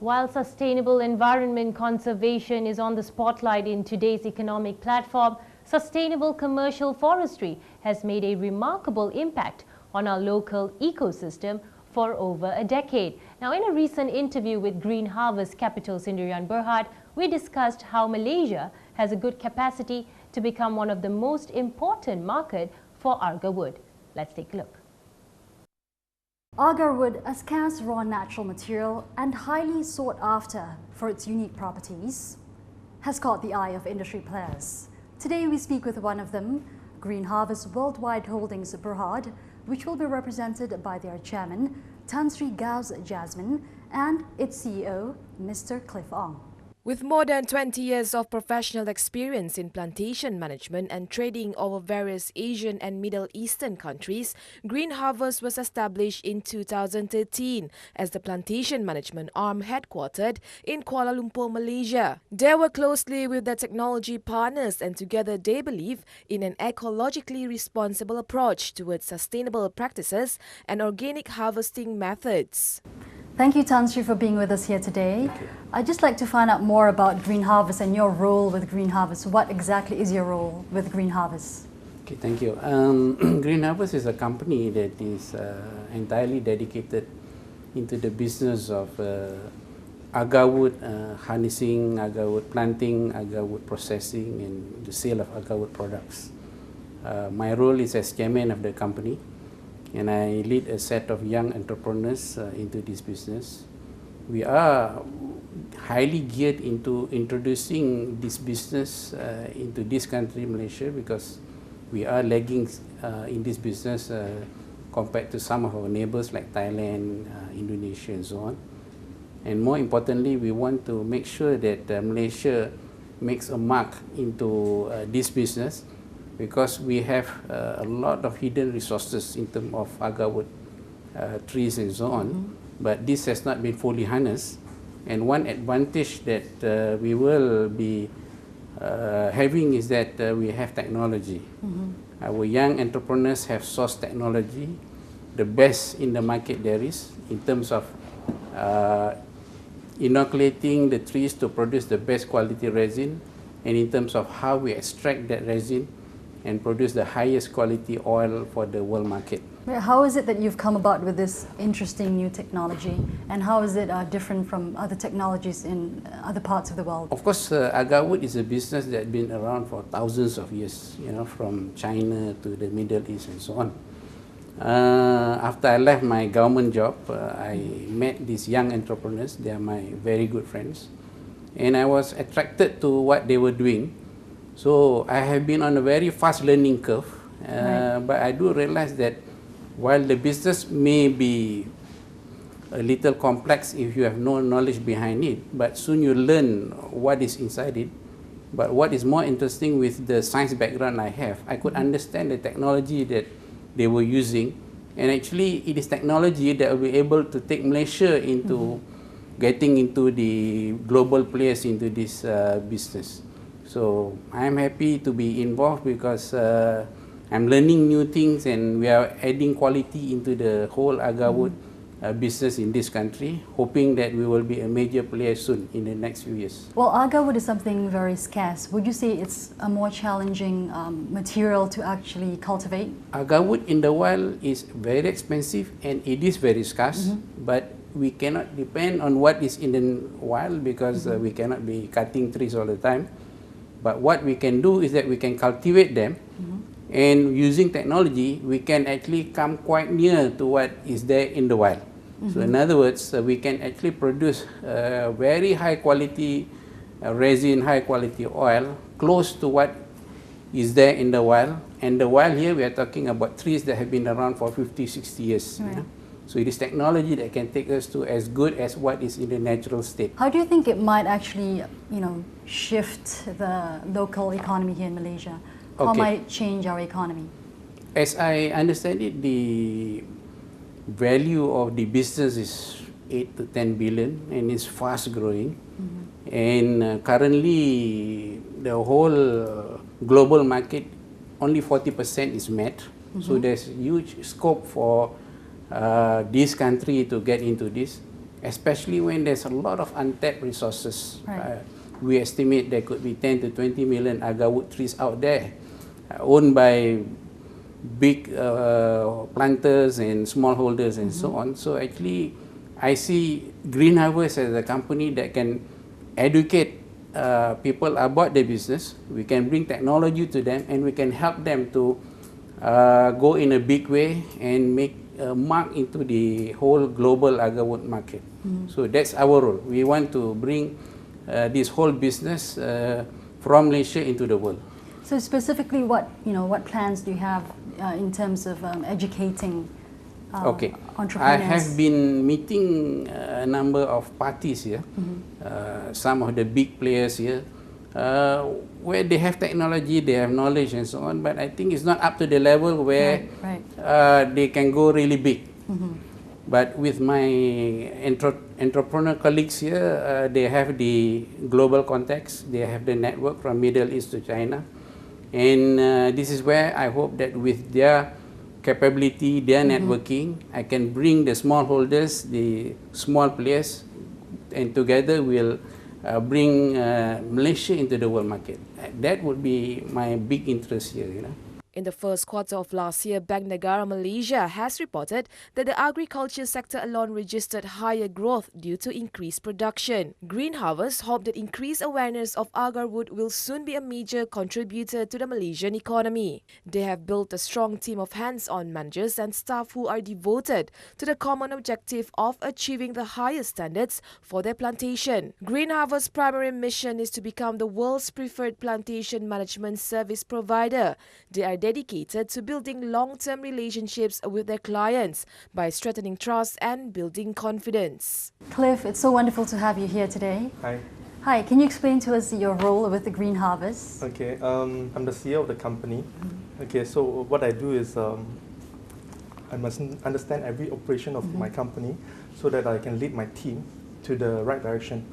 While sustainable environment conservation is on the spotlight in today's economic platform, sustainable commercial forestry has made a remarkable impact on our local ecosystem for over a decade. Now, in a recent interview with Green Harvest Capital Sendirian Berhad, we discussed how Malaysia has a good capacity to become one of the most important market for Agarwood. Let's take a look. Agarwood, a scarce raw natural material and highly sought after for its unique properties, has caught the eye of industry players. Today we speak with one of them, Green Harvest Worldwide Holdings Berhad, which will be represented by their chairman, Tan Sri Ghauth Jasmon, and its CEO, Mr. Cliff Ong. With more than 20 years of professional experience in plantation management and trading over various Asian and Middle Eastern countries, Green Harvest was established in 2013 as the plantation management arm headquartered in Kuala Lumpur, Malaysia. They work closely with their technology partners and together they believe in an ecologically responsible approach towards sustainable practices and organic harvesting methods. Thank you, Tan Sri, for being with us here today. I'd just like to find out more about Green Harvest and your role with Green Harvest. What exactly is your role with Green Harvest? Okay, thank you. Green Harvest is a company that is entirely dedicated into the business of agarwood harnessing, agarwood planting, agarwood processing, and the sale of agarwood products. My role is as chairman of the company, and I lead a set of young entrepreneurs into this business. We are highly geared into introducing this business into this country, Malaysia, because we are lagging in this business compared to some of our neighbors like Thailand, Indonesia and so on. And more importantly, we want to make sure that Malaysia makes a mark into this business, because we have a lot of hidden resources in terms of agarwood trees and so on, but this has not been fully harnessed. And one advantage that we will be having is that we have technology. Our young entrepreneurs have sourced technology, the best in the market there is, in terms of inoculating the trees to produce the best quality resin, and in terms of how we extract that resin and produce the highest quality oil for the world market. How is it that you've come about with this interesting new technology, and how is it different from other technologies in other parts of the world? Of course, agarwood is a business that's been around for thousands of years, from China to the Middle East and so on. After I left my government job, I met these young entrepreneurs. They are my very good friends, and I was attracted to what they were doing. So I have been on a very fast learning curve, but I do realize that while the business may be a little complex if you have no knowledge behind it, but soon you learn what is inside it. But what is more interesting with the science background I have, I could understand the technology that they were using, and actually it is technology that will be able to take Malaysia into getting into the global players into this business. So I'm happy to be involved because I'm learning new things, and we are adding quality into the whole agarwood business in this country, hoping that we will be a major player soon in the next few years. Well, agarwood is something very scarce. Would you say it's a more challenging material to actually cultivate? Agarwood in the wild is very expensive and it is very scarce, but we cannot depend on what is in the wild because we cannot be cutting trees all the time. But what we can do is that we can cultivate them, and using technology, we can actually come quite near to what is there in the wild. So in other words, we can actually produce very high quality resin, high quality oil, close to what is there in the wild. And the wild here, we are talking about trees that have been around for 50, 60 years. So it is technology that can take us to as good as what is in the natural state. How do you think it might actually, shift the local economy here in Malaysia? How might it change our economy? As I understand it, the value of the business is 8 to 10 billion and is fast growing. And currently, the whole global market, only 40% is met. So there's huge scope for this country to get into this. especially when there's a lot of untapped resources. Right. We estimate there could be 10 to 20 million agarwood trees out there, owned by big planters and smallholders and so on. So actually, I see Green Harvest as a company that can educate people about the business. We can bring technology to them, and we can help them to go in a big way and make a mark into the whole global agarwood market. So that's our role. We want to bring this whole business from Malaysia into the world. So specifically, what plans do you have in terms of educating entrepreneurs? I have been meeting a number of parties here, some of the big players here, where they have technology, they have knowledge and so on, but I think it's not up to the level where they can go really big. But with my entrepreneur colleagues here, they have the global context, they have the network from Middle East to China, and this is where I hope that with their capability, their networking, I can bring the smallholders, the small players, and together we'll bring Malaysia into the world market. That would be my big interest here, In the first quarter of last year, Bank Negara Malaysia has reported that the agriculture sector alone registered higher growth due to increased production. Green Harvest hope that increased awareness of agarwood will soon be a major contributor to the Malaysian economy. They have built a strong team of hands-on managers and staff who are devoted to the common objective of achieving the highest standards for their plantation. Green Harvest's primary mission is to become the world's preferred plantation management service provider. They are dedicated to building long-term relationships with their clients by strengthening trust and building confidence. Cliff, it's so wonderful to have you here today. Hi. Hi, can you explain to us your role with the Green Harvest? Okay, I'm the CEO of the company. Okay, so what I do is I must understand every operation of my company so that I can lead my team to the right direction.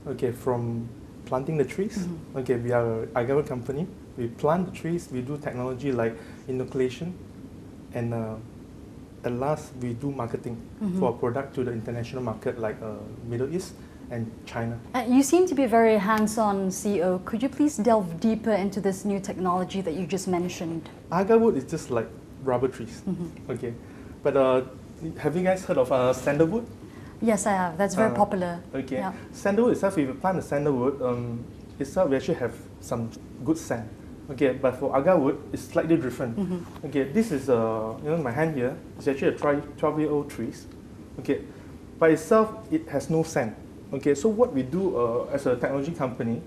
Okay, from planting the trees. Okay, we are an agarwood company. We plant the trees, we do technology like inoculation, and at last we do marketing for our product to the international market like Middle East and China. You seem to be a very hands-on CEO. Could you please delve deeper into this new technology that you just mentioned? Agarwood is just like rubber trees. Okay, but have you guys heard of sandalwood? Yes, I have. That's very popular. Okay, Yeah. sandalwood itself, if you plant the sandalwood itself, we actually have some good sand. Okay, but for agarwood, it's slightly different. Okay, this is my hand here. It's actually a 12-year-old trees. Okay, by itself, it has no sand. Okay, so what we do as a technology company,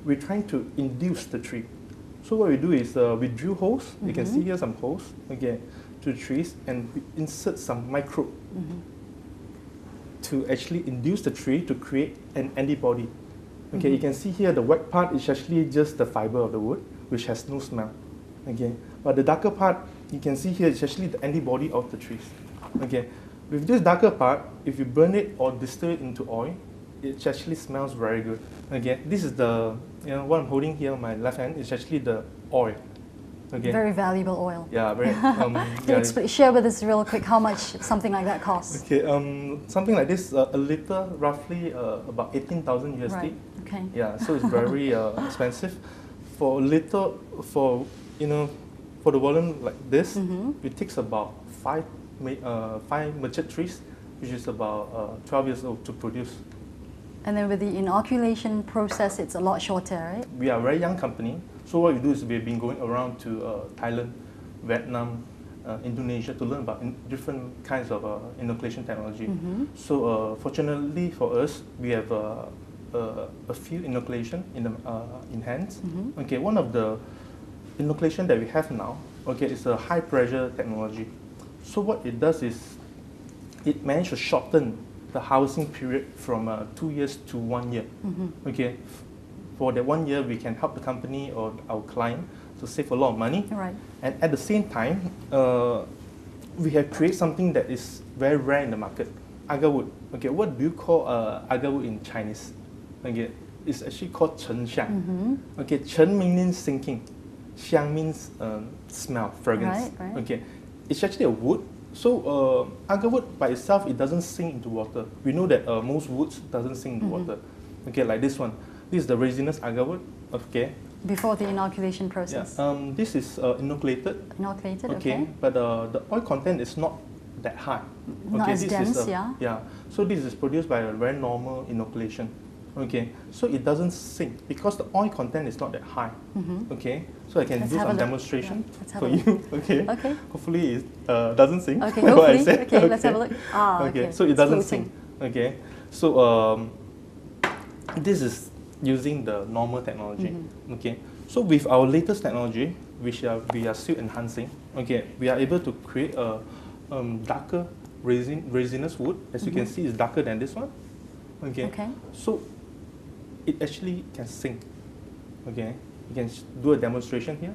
we're trying to induce the tree. So what we do is we drill holes. You can see here some holes. Okay, to the trees, and we insert some microbe to actually induce the tree to create an antibody. Okay, you can see here the white part is actually just the fiber of the wood, which has no smell. Okay, but the darker part, you can see here, is actually the antibody of the trees. Okay, with this darker part, if you burn it or distill it into oil, it actually smells very good. Okay, this is the, what I'm holding here on my left hand is actually the oil. Okay. Very valuable oil. Yeah, very. Share with us real quick how much something like that costs. Okay, something like this, a liter roughly about 18,000 USD. Right. Okay. Yeah, so it's very expensive. For a liter, for the volume like this, it takes about five mature trees, which is about 12 years old to produce. And then with the inoculation process, it's a lot shorter, right? We are a very young company, so what we do is we've been going around to Thailand, Vietnam, Indonesia to learn about different kinds of inoculation technology. So fortunately for us, we have a few inoculation in hands. Okay, one of the inoculation that we have now, okay, is a high pressure technology. So what it does is it managed to shorten the harvesting period from 2 years to 1 year. Okay, for that 1 year, we can help the company or our client to save a lot of money. Right. And at the same time, we have created something that is very rare in the market, agarwood. Okay, what do you call agarwood in Chinese? Okay, it's actually called chen xiang. Okay, chen means sinking, xiang means smell, fragrance. Right. Okay, it's actually a wood Agarwood by itself, it doesn't sink into water. We know that most woods doesn't sink into water. Okay, like this one. This is the resinous agarwood. Okay. Before the inoculation process. Yeah. This is inoculated. Inoculated. Okay. But the oil content is not that high. Not okay, as this dense, is yeah. So this is produced by a very normal inoculation. Okay. So it doesn't sink because the oil content is not that high. Okay. So I can do some demonstration for you. Okay. Okay. Hopefully it doesn't sink. Okay. Hopefully. Okay. Let's have a look. Okay. So it doesn't sink. Okay. So this is using the normal technology. Okay. So with our latest technology, which we are still enhancing, okay, we are able to create a darker resinous wood. As you can see, it's darker than this one. Okay. So it actually can sink. Okay. You can do a demonstration here.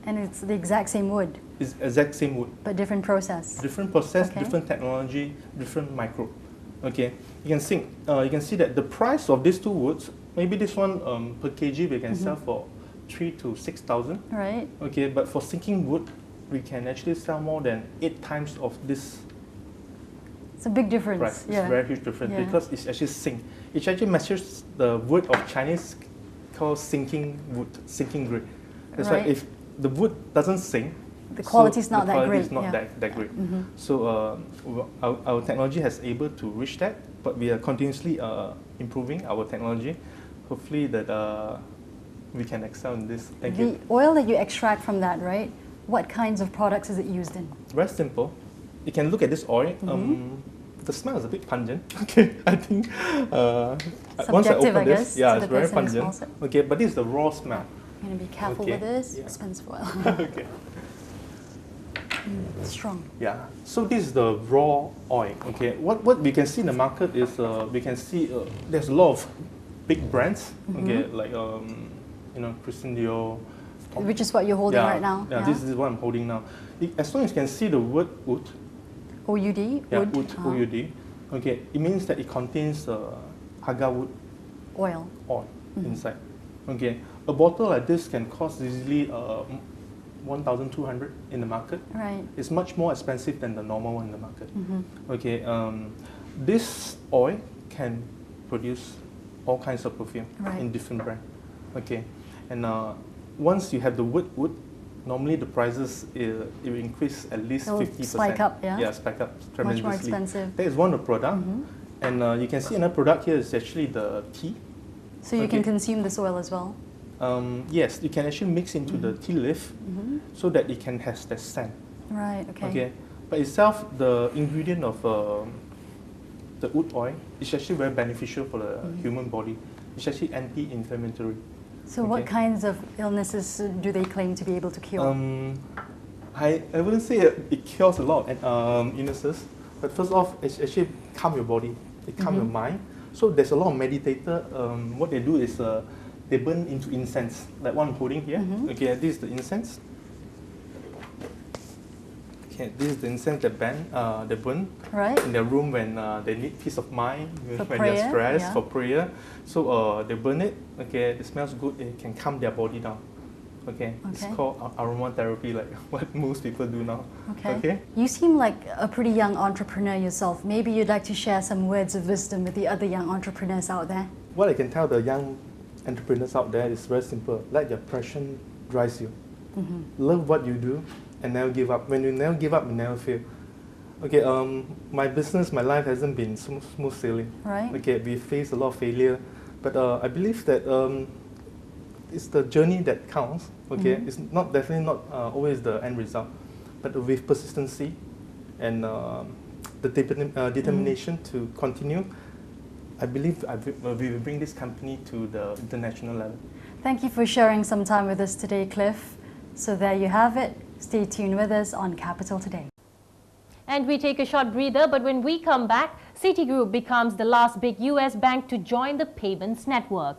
And it's the exact same wood. It's exact same wood. But different process. Different process, different technology, different micro. Okay. You can see. You can see that the price of these two woods, maybe this one per kg we can sell for 3,000 to 6,000. Right. Okay. But for sinking wood, we can actually sell more than 8 times of this. It's a big difference. Right. It's a very huge difference because it's actually sink. It actually matches the word of Chinese called sinking wood, sinking grade. That's why if the wood doesn't sink, the quality is not that great. The quality is not that great. So our technology has able to reach that, but we are continuously improving our technology. Hopefully that we can excel in this. Thank you. The oil that you extract from that, right? What kinds of products is it used in? Very simple. You can look at this oil. The smell is a bit pungent. Okay, I think once I open this, it's very pungent. Okay, but this is the raw smell. I'm going to be careful with this. Expensive oil. Okay. Strong. Yeah. So this is the raw oil. Okay. What we can see in the market is we can see there's a lot of big brands. Okay, like Christian Dior. Which is what you're holding right now. Yeah, this is what I'm holding now. As long as you can see the word wood. OUD? Yeah, wood, OUD. Okay, it means that it contains agarwood oil inside. Okay, a bottle like this can cost easily 1,200 in the market. Right. It's much more expensive than the normal one in the market. Okay, this oil can produce all kinds of perfume in different brands. Okay, and once you have the wood, normally the prices will increase at least 50%. Spike up, Yeah, spike up tremendously. Much more expensive. That is one of the product. And you can see another product here is actually the tea. So you can consume this oil as well? Yes, you can actually mix into the tea leaf so that it can have that scent. Right, okay. But itself, the ingredient of the wood oil is actually very beneficial for the human body. It's actually anti-inflammatory. So what kinds of illnesses do they claim to be able to cure? I wouldn't say it cures a lot of illnesses, but first off, it actually calm your body, it calm your mind. So there's a lot of meditators. What they do is they burn into incense, like what I'm holding here. Okay, this is the incense. Okay, this is the incense they burn in their room when they need peace of mind, when they're stressed, for prayer. So they burn it. Okay, it smells good. It can calm their body down. Okay, it's called aromatherapy, like what most people do now. Okay. You seem like a pretty young entrepreneur yourself. Maybe you'd like to share some words of wisdom with the other young entrepreneurs out there. What I can tell the young entrepreneurs out there is very simple. Let your passion drive you. Love what you do and never give up. When you never give up, you never fail. Okay, my business, my life hasn't been smooth sailing. Right. Okay, we face a lot of failure, but I believe that it's the journey that counts. Okay, it's definitely not always the end result, but with persistency and the determination to continue, I believe we will bring this company to the international level. Thank you for sharing some time with us today, Cliff. So there you have it. Stay tuned with us on Capital Today. And we take a short breather, but when we come back, Citigroup becomes the last big US bank to join the payments network.